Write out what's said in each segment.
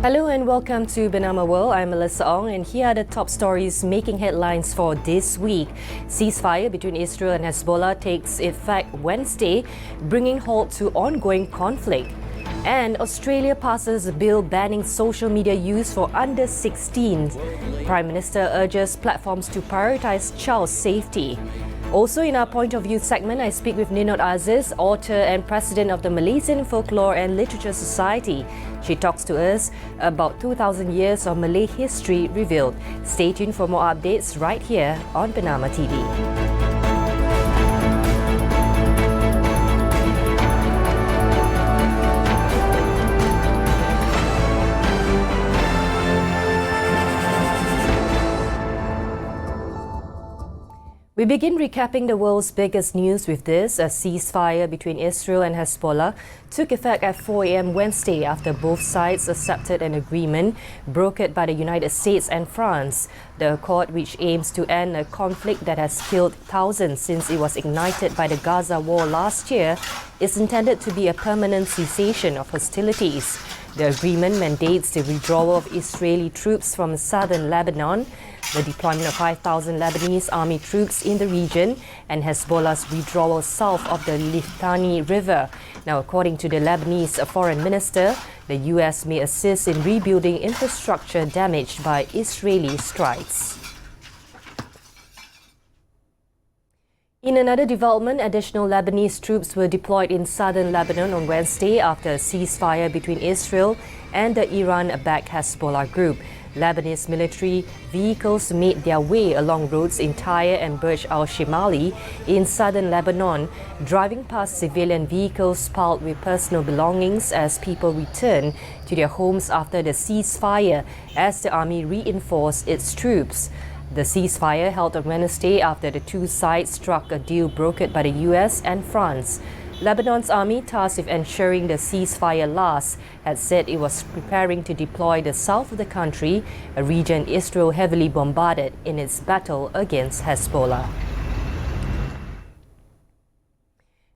Hello and welcome to BERNAMA World. I'm Melissa Ong and here are the top stories making headlines for this week. Ceasefire between Israel and Hezbollah takes effect Wednesday, bringing halt to ongoing conflict. And Australia passes a bill banning social media use for under 16s. Prime Minister urges platforms to prioritise child safety. Also in our Point of View segment, I speak with Ninot Aziz, author and president of the Malaysian Folklore and Literature Society. She talks to us about 2,000 years of Malay history revealed. Stay tuned for more updates right here on BERNAMA TV. We begin recapping the world's biggest news with this. A ceasefire between Israel and Hezbollah took effect at 4 a.m. Wednesday after both sides accepted an agreement brokered by the United States and France. The accord, which aims to end a conflict that has killed thousands since it was ignited by the Gaza war last year, is intended to be a permanent cessation of hostilities. The agreement mandates the withdrawal of Israeli troops from southern Lebanon, the deployment of 5,000 Lebanese army troops in the region, and Hezbollah's withdrawal south of the Litani River. Now, according to the Lebanese foreign minister, the US may assist in rebuilding infrastructure damaged by Israeli strikes. In another development, additional Lebanese troops were deployed in southern Lebanon on Wednesday after a ceasefire between Israel and the Iran-backed Hezbollah group. Lebanese military vehicles made their way along roads in Tyre and Burj al-Shimali in southern Lebanon, driving past civilian vehicles piled with personal belongings as people return to their homes after the ceasefire as the army reinforced its troops. The ceasefire held on Wednesday after the two sides struck a deal brokered by the US and France. Lebanon's army, tasked with ensuring the ceasefire lasts, had said it was preparing to deploy the south of the country, a region Israel heavily bombarded in its battle against Hezbollah.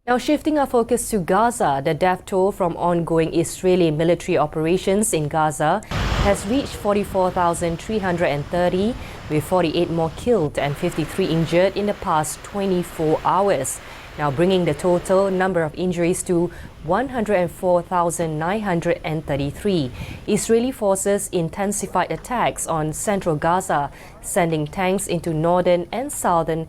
Now shifting our focus to Gaza, the death toll from ongoing Israeli military operations in Gaza has reached 44,330, with 48 more killed and 53 injured in the past 24 hours. Now bringing the total number of injuries to 104,933. Israeli forces intensified attacks on central Gaza, sending tanks into northern and southern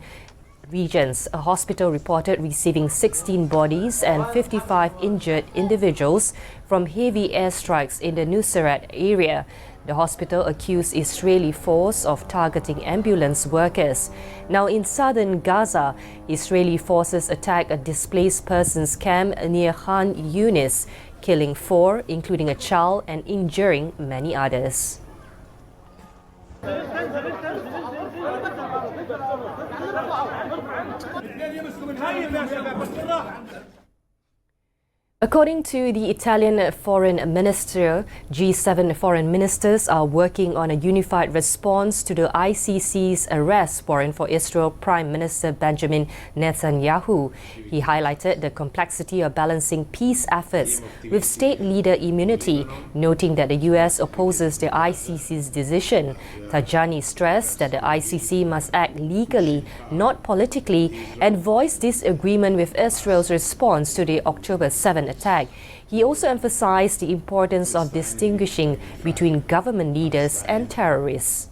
regions. A hospital reported receiving 16 bodies and 55 injured individuals from heavy airstrikes in the Nuseirat area. The hospital accused Israeli force of targeting ambulance workers. Now in southern Gaza, Israeli forces attacked a displaced persons camp near Khan Yunis, killing 4, including a child, and injuring many others. According to the Italian foreign minister, G7 foreign ministers are working on a unified response to the ICC's arrest warrant for Israel Prime Minister Benjamin Netanyahu. He highlighted the complexity of balancing peace efforts with state leader immunity, noting that the US opposes the ICC's decision. Tajani stressed that the ICC must act legally, not politically, and voiced disagreement with Israel's response to the October 7 attack. He also emphasized the importance of distinguishing between government leaders and terrorists.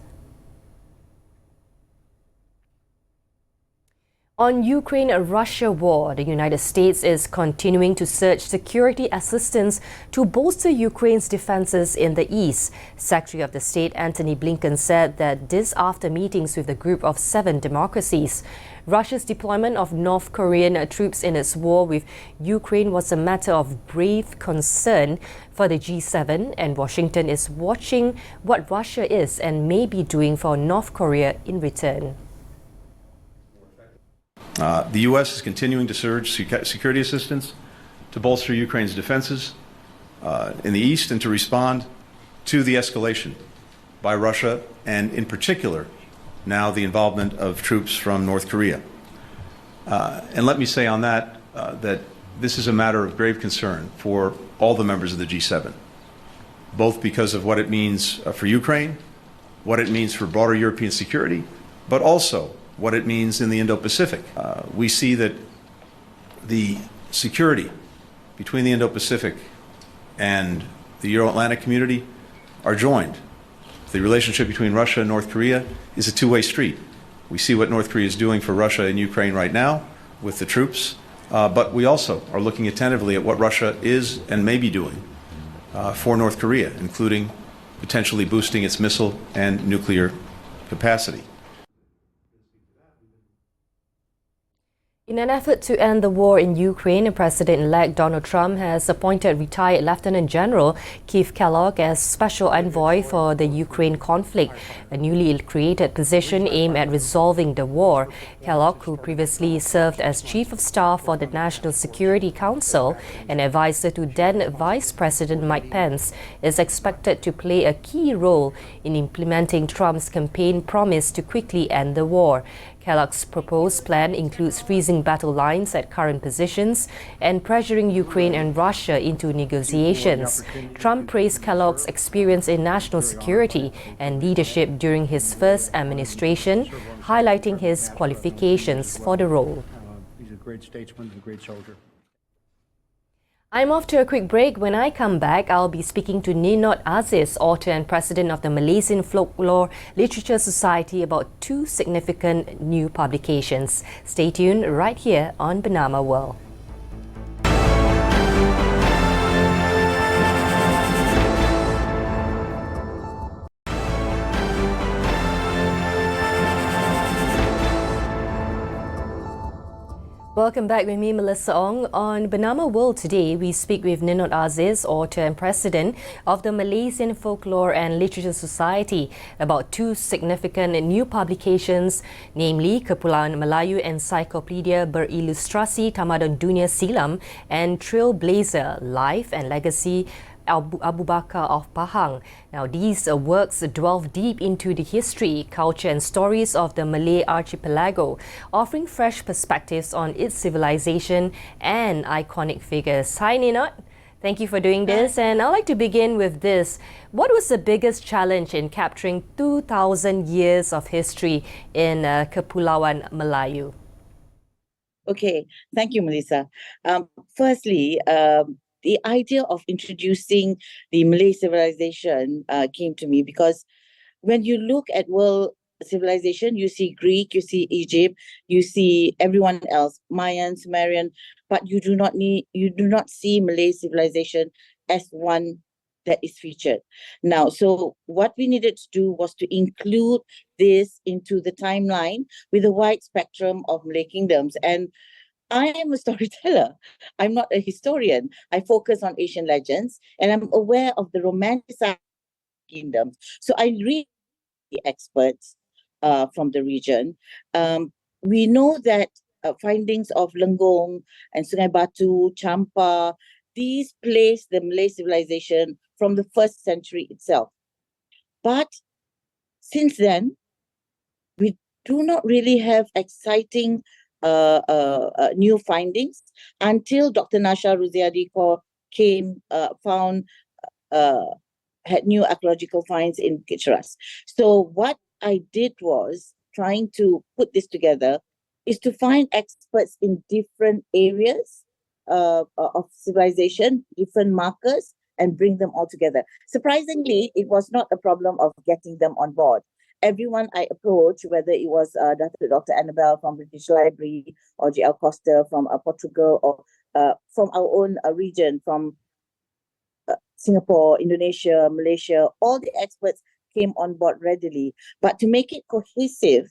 On Ukraine-Russia war, the United States is continuing to search security assistance to bolster Ukraine's defenses in the east. Secretary of the State Antony Blinken said that this after meetings with the group of 7 democracies. Russia's deployment of North Korean troops in its war with Ukraine was a matter of grave concern for the G7, and Washington is watching what Russia is and may be doing for North Korea in return. The U.S. is continuing to surge security assistance to bolster Ukraine's defenses in the east and to respond to the escalation by Russia and, in particular, now the involvement of troops from North Korea. And let me say on that that this is a matter of grave concern for all the members of the G7. both because of what it means for Ukraine, what it means for broader European security, but also what it means in the Indo-Pacific. We see that the security between the Indo-Pacific and the Euro-Atlantic community are joined. The relationship between Russia and North Korea is a two-way street. We see what North Korea is doing for Russia and Ukraine right now with the troops, but we also are looking attentively at what Russia is and may be doing for North Korea, including potentially boosting its missile and nuclear capacity. In an effort to end the war in Ukraine, President-elect Donald Trump has appointed retired Lieutenant General Keith Kellogg as Special Envoy for the Ukraine conflict, a newly created position aimed at resolving the war. Kellogg, who previously served as Chief of Staff for the National Security Council and advisor to then Vice President Mike Pence, is expected to play a key role in implementing Trump's campaign promise to quickly end the war. Kellogg's proposed plan includes freezing battle lines at current positions and pressuring Ukraine and Russia into negotiations. Trump praised Kellogg's experience in national security and leadership during his first administration, highlighting his qualifications for the role. He's a great statesman and a great soldier. I'm off to a quick break. When I come back, I'll be speaking to Ninot Aziz, author and president of the Malaysian Folklore Literature Society, about two significant new publications. Stay tuned right here on BERNAMA World. Welcome back with me, Melissa Ong. On BERNAMA World today, we speak with Ninot Aziz, author and president of the Malaysian Folklore and Literature Society, about two significant new publications, namely Kepulauan Melayu Encyclopedia Berilustrasi Tamadun Dunia Silam and Trailblazer, Life and Legacy Abu Bakar of Pahang. Now, these works delve deep into the history, culture and stories of the Malay archipelago, offering fresh perspectives on its civilization and iconic figures. Hi, Ninot. Thank you for doing this. And I'd like to begin with this. What was the biggest challenge in capturing 2,000 years of history in Kepulauan Melayu? Okay, thank you, Melissa. Firstly, the idea of introducing the Malay civilization came to me because when you look at world civilization, you see Greek, you see Egypt, you see everyone else, Mayan, Sumerian, but you do not see Malay civilization as one that is featured. Now, so what we needed to do was to include this into the timeline with a wide spectrum of Malay kingdoms. And I am a storyteller. I'm not a historian. I focus on Asian legends and I'm aware of the romanticized kingdoms. So I read the experts from the region. We know that findings of Lenggong and Sungai Batu, Champa, these place the Malay civilization from the 1st century itself. But since then, we do not really have exciting new findings until Dr. Nasha Ruziadi came, had new archaeological finds in Kitcheras. So what I did was trying to put this together is to find experts in different areas of civilization, different markers, and bring them all together. Surprisingly, it was not a problem of getting them on board. Everyone I approached, whether it was Dr. Annabelle from British Library or J.L. Costa from Portugal or from our own region, from Singapore, Indonesia, Malaysia, all the experts came on board readily. But to make it cohesive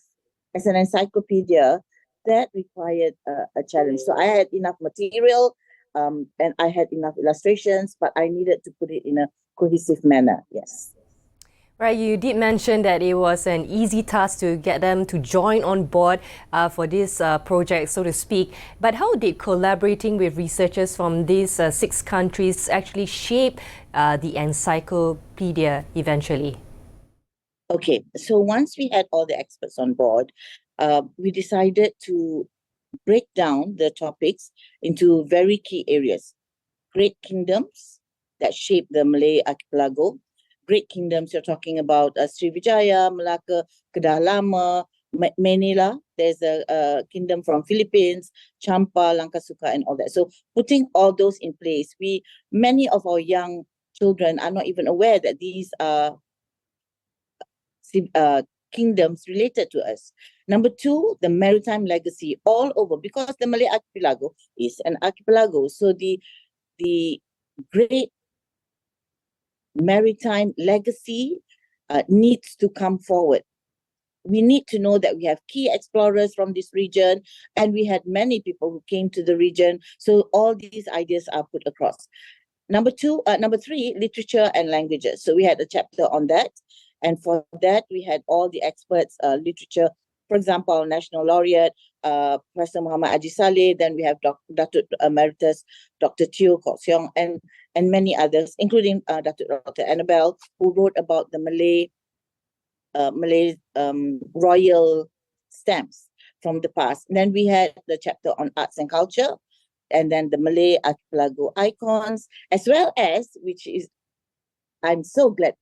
as an encyclopedia, that required a challenge. So I had enough material and I had enough illustrations, but I needed to put it in a cohesive manner, yes. Right, you did mention that it was an easy task to get them to join on board for this project, so to speak. But how did collaborating with researchers from these 6 countries actually shape the encyclopedia eventually? Okay, so once we had all the experts on board, we decided to break down the topics into very key areas: great kingdoms, that shaped the Malay archipelago. Great kingdoms, you're talking about Srivijaya, Malacca, Kedah Lama, Manila. There's a kingdom from Philippines, Champa, Langkasuka, and all that. So putting all those in place, many of our young children are not even aware that these are kingdoms related to us. Number two, the maritime legacy all over, because the Malay archipelago is an archipelago. So the great maritime legacy needs to come forward. We need to know that we have key explorers from this region, and we had many people who came to the region. So all these ideas are put across. Number three, literature and languages. So we had a chapter on that. And for that, we had all the experts, literature, for example, our National Laureate, Professor Muhammad Haji Saleh, then we have Dr. Emeritus, Dr. Teo Kok Siong, and many others, including Dr. Annabelle, who wrote about the Malay royal stamps from the past. And then we had the chapter on arts and culture, and then the Malay archipelago icons, as well as, which is, I'm so glad,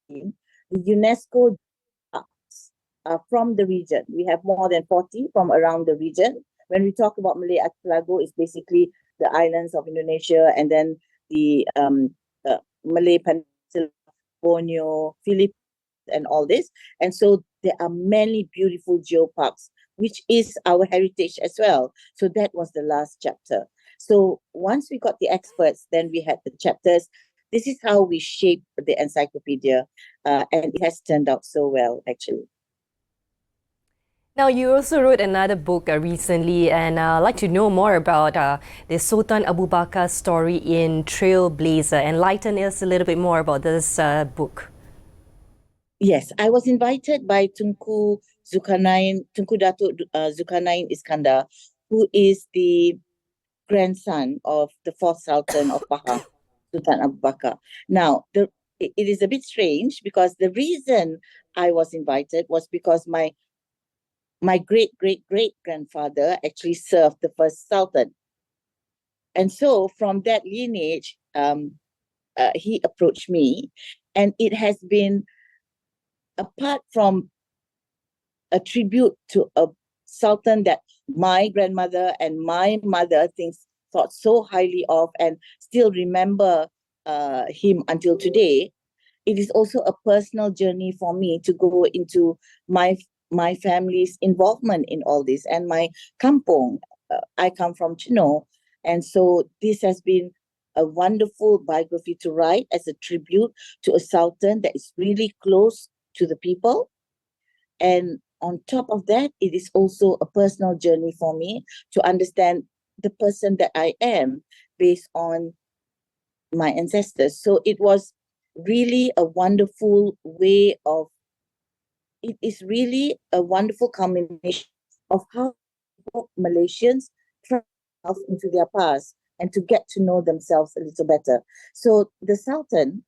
the UNESCO arts from the region. We have more than 40 from around the region. When we talk about Malay archipelago, it's basically the islands of Indonesia, and then the Malay Peninsula, Borneo, Philippines, and all this. And so there are many beautiful geoparks, which is our heritage as well. So that was the last chapter. So once we got the experts, then we had the chapters. This is how we shaped the encyclopedia, and it has turned out so well, actually. Now, you also wrote another book recently, and I'd like to know more about the Sultan Abu Bakar story in Trailblazer. Enlighten us a little bit more about this book. Yes, I was invited by Tunku Datuk Zulkarnain Iskandar, who is the grandson of the fourth Sultan of Pahang, Sultan Abu Bakar. Now, it is a bit strange because the reason I was invited was because my great-great-great-grandfather actually served the first Sultan. And so from that lineage, he approached me, and it has been, apart from a tribute to a Sultan that my grandmother and my mother thought so highly of and still remember him until today, it is also a personal journey for me to go into my family's involvement in all this, and my kampong. I come from Chino, and so this has been a wonderful biography to write as a tribute to a Sultan that is really close to the people. And on top of that, it is also a personal journey for me to understand the person that I am based on my ancestors. So it was really a wonderful way of, it is really a wonderful combination of how Malaysians travel into their past and to get to know themselves a little better. So the Sultan,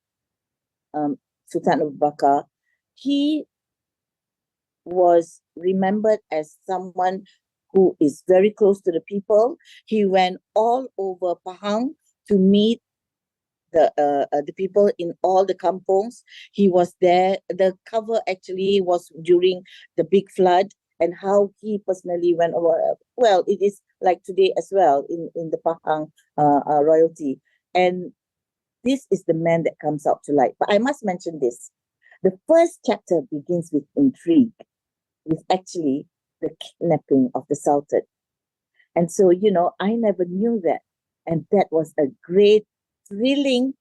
Sultan Abu Bakar, he was remembered as someone who is very close to the people. He went all over Pahang to meet the people in all the kampongs. He was there. The cover actually was during the big flood, and how he personally went over. Well, it is like today as well in the Pahang royalty. And this is the man that comes out to light. But I must mention this. The first chapter begins with intrigue, with actually the kidnapping of the Sultan. And so, I never knew that. And that was a great, thrilling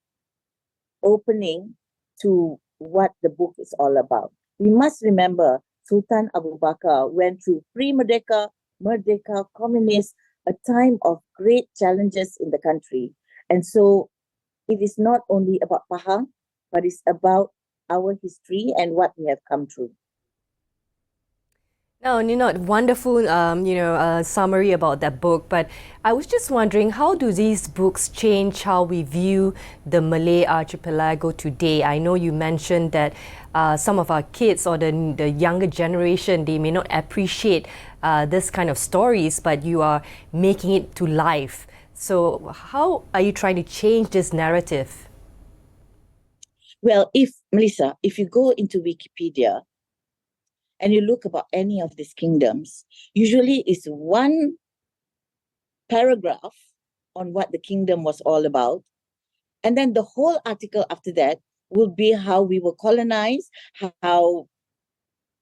opening to what the book is all about. We must remember Sultan Abu Bakar went through pre-Merdeka, Merdeka, communist, a time of great challenges in the country. And so it is not only about Pahang, but it's about our history and what we have come through. Now, Ninot, wonderful, summary about that book. But I was just wondering, how do these books change how we view the Malay archipelago today? I know you mentioned that some of our kids or the younger generation, they may not appreciate this kind of stories, but you are making it to life. So how are you trying to change this narrative? Well, Melissa, if you go into Wikipedia and you look about any of these kingdoms, usually it's one paragraph on what the kingdom was all about. And then the whole article after that will be how we were colonized, how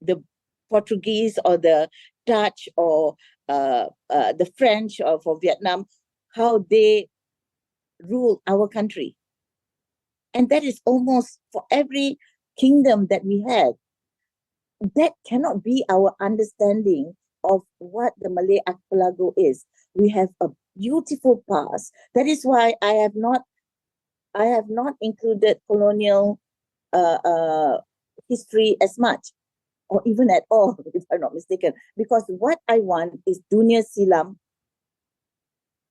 the Portuguese or the Dutch or the French or for Vietnam, how they ruled our country. And that is almost for every kingdom that we had. That cannot be our understanding of what the Malay archipelago is. We have a beautiful past. That is why I have not included colonial history as much, or even at all, if I'm not mistaken. Because what I want is Dunia Silam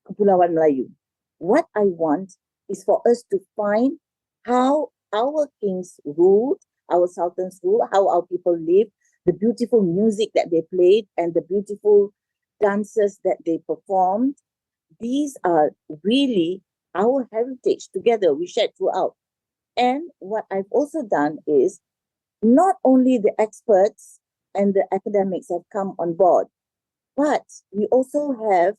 Kepulauan Melayu. What I want is for us to find how our kings ruled, our sultans ruled, how our people lived, the beautiful music that they played, and the beautiful dances that they performed. These are really our heritage together, we shared throughout. And what I've also done is not only the experts and the academics have come on board, but we also have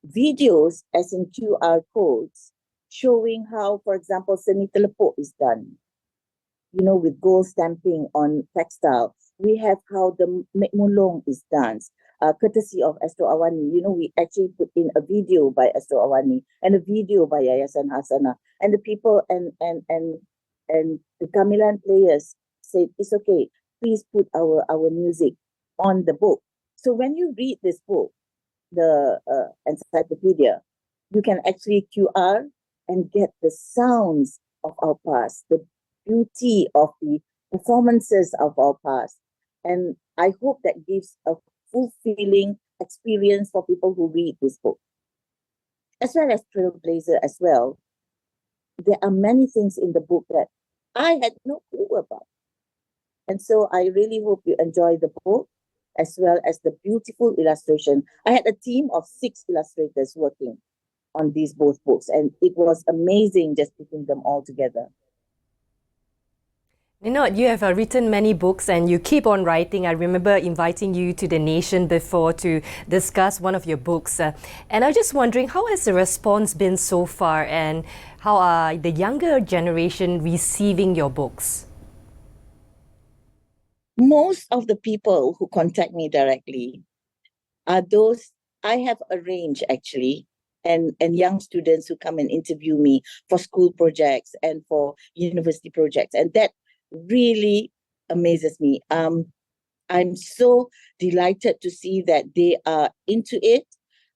videos as in QR codes showing how, for example, seni teleport is done, with gold stamping on textile. We have how the Mek Mulong is done, courtesy of Astro Awani. We actually put in a video by Astro Awani and a video by Yayasan Hasana. And the people and the gamelan players said, it's okay, please put our music on the book. So when you read this book, the encyclopedia, you can actually QR and get the sounds of our past, the beauty of the performances of our past. And I hope that gives a fulfilling experience for people who read this book. As well as Trailblazer as well, there are many things in the book that I had no clue about. And so I really hope you enjoy the book, as well as the beautiful illustration. I had a team of 6 illustrators working on these both books, and it was amazing just putting them all together. Ninot, you have written many books and you keep on writing. I remember inviting you to The Nation before to discuss one of your books. And I'm just wondering, how has the response been so far, and how are the younger generation receiving your books? Most of the people who contact me directly are those I have arranged actually, and young students who come and interview me for school projects and for university projects. And that really amazes me. I'm so delighted to see that they are into it.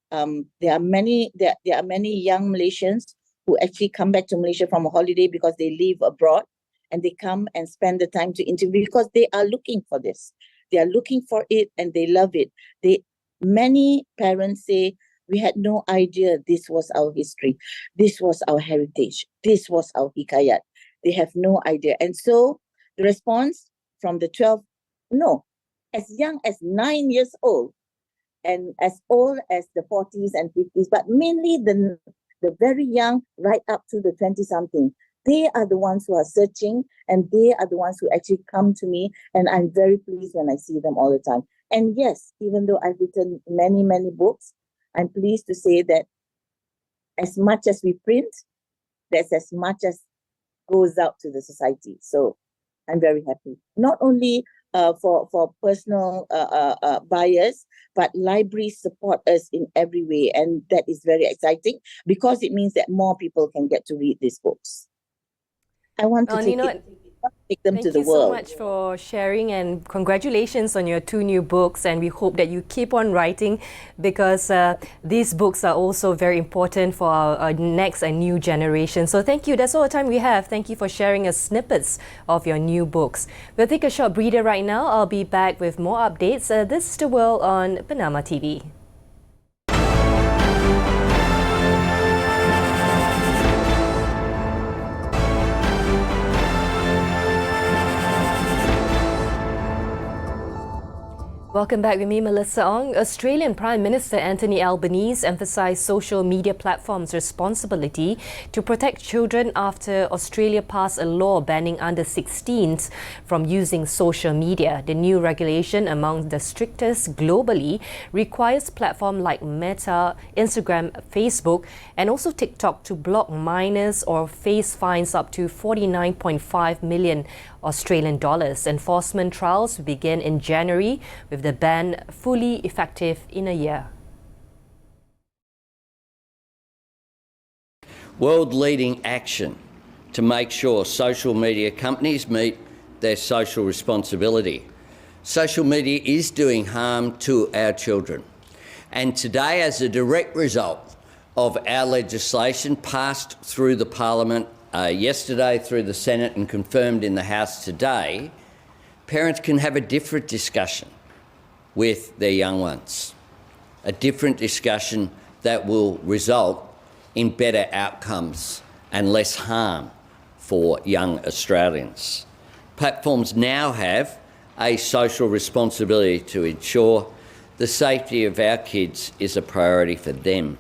There are many young Malaysians who actually come back to Malaysia from a holiday because they live abroad, and they come and spend the time to interview because they are looking for this. They are looking for it and they love it. Many parents say, we had no idea this was our history. This was our heritage. This was our hikayat. They have no idea. And so the response from the as young as 9 years old and as old as the 40s and 50s, but mainly the very young right up to the 20-something. They are the ones who are searching, and they are the ones who actually come to me, and I'm very pleased when I see them all the time. And yes, even though I've written many, many books, I'm pleased to say that as much as we print, there's as much as goes out to the society. So I'm very happy. Not only for personal buyers, but libraries support us in every way. And that is very exciting because it means that more people can get to read these books. I want to take them to the world. Thank you so much for sharing, and congratulations on your 2 new books, and we hope that you keep on writing because these books are also very important for our next and new generation. So thank you. That's all the time we have. Thank you for sharing us snippets of your new books. We'll take a short breather right now. I'll be back with more updates. This is The World on BERNAMA TV. Welcome back with me, Melissa Ong. Australian Prime Minister Anthony Albanese emphasised social media platforms' responsibility to protect children after Australia passed a law banning under-16s from using social media. The new regulation, among the strictest globally, requires platforms like Meta, Instagram, Facebook and also TikTok to block minors or face fines up to 49.5 million Australian dollars. Enforcement trials begin in January, with the ban fully effective in a year. World-leading action to make sure social media companies meet their social responsibility. Social media is doing harm to our children. And today, as a direct result of our legislation passed through the Parliament yesterday, through the Senate and confirmed in the House today, parents can have a different discussion with their young ones, a different discussion that will result in better outcomes and less harm for young Australians. Platforms now have a social responsibility to ensure the safety of our kids is a priority for them.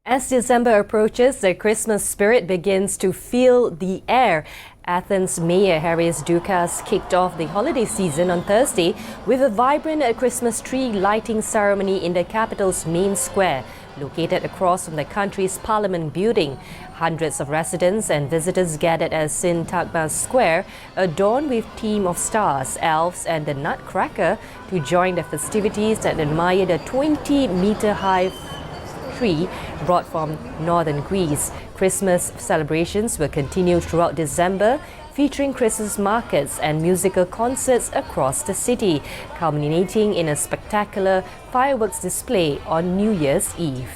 As December approaches, the Christmas spirit begins to fill the air. Athens Mayor Haris Doukas kicked off the holiday season on Thursday with a vibrant Christmas tree lighting ceremony in the capital's main square, located across from the country's Parliament building. Hundreds of residents and visitors gathered at Syntagma Square, adorned with theme of stars, elves and the Nutcracker, to join the festivities and admire the 20-metre-high tree brought from northern Greece. Christmas celebrations will continue throughout December, featuring Christmas markets and musical concerts across the city, culminating in a spectacular fireworks display on New Year's Eve.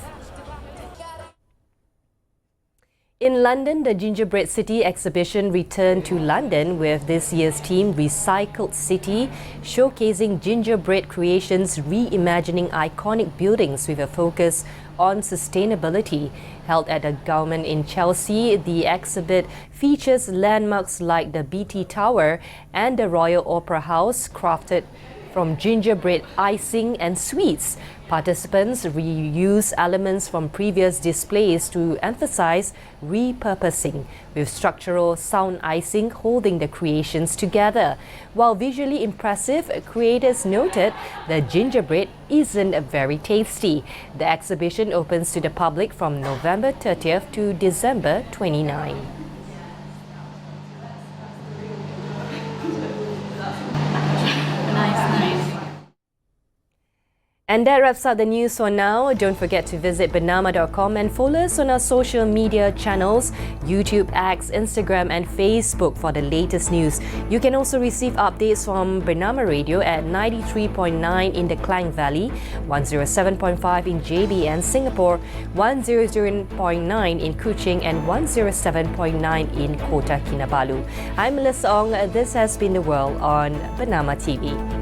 In London, the Gingerbread City exhibition returned to London with this year's theme Recycled City, showcasing gingerbread creations reimagining iconic buildings with a focus on sustainability. Held at the Government in Chelsea, the exhibit features landmarks like the BT Tower and the Royal Opera House, crafted from gingerbread icing and sweets. Participants reuse elements from previous displays to emphasize repurposing, with structural sound icing holding the creations together. While visually impressive, creators noted the gingerbread isn't very tasty. The exhibition opens to the public from November 30th to December 29. And that wraps up the news for now. Don't forget to visit BERNAMA.com and follow us on our social media channels, YouTube, X, Instagram and Facebook for the latest news. You can also receive updates from BERNAMA Radio at 93.9 in the Klang Valley, 107.5 in JB and Singapore, 100.9 in Kuching and 107.9 in Kota Kinabalu. I'm Melissa Ong. This has been The World on BERNAMA TV.